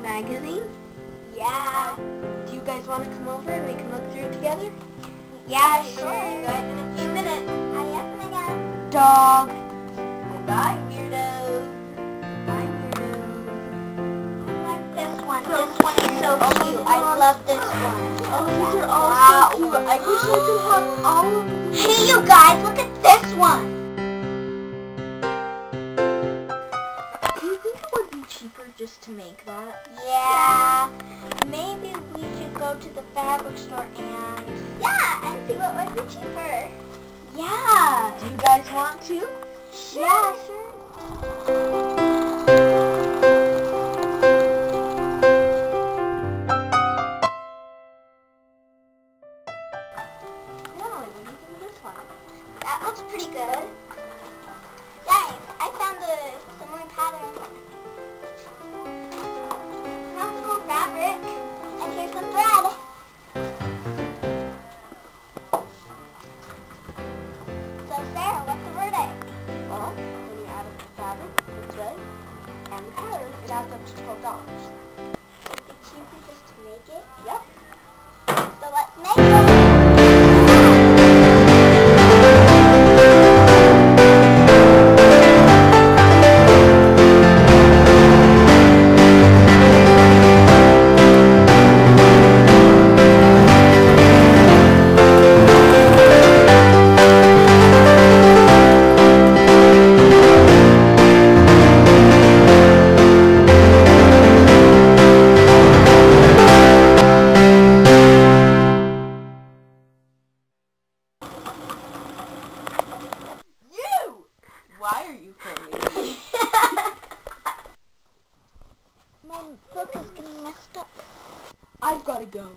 magazine? Yeah. Do you guys want to come over and we can look through it together? Yeah, sure. You guys in a few minutes. Adios, amiga. Dog. Goodbye, weirdos. Bye, weirdos. I like this one. This one is so cute. I love this one. Oh, these are all Wow. so cute. I wish I could have all of them. Hey, you guys, look at this one. Do you think it would be cheaper just to make that? Yeah. Maybe we should go to the fabric store and... Yeah, and see what would be cheaper. Yeah. Do you guys want to? Yeah, sure. No, what do you think of this one? That looks pretty good. Guys, I found a similar pattern. Sounds cool fabric. And here's some thread. So Sarah, what's the verdict? Well, when you add up the fabric, the thread, and the pattern, it adds up to $12. It's cheaper just to make it. Yep. So let's make it. Why are you filming me? My book is getting messed up. I've got to go.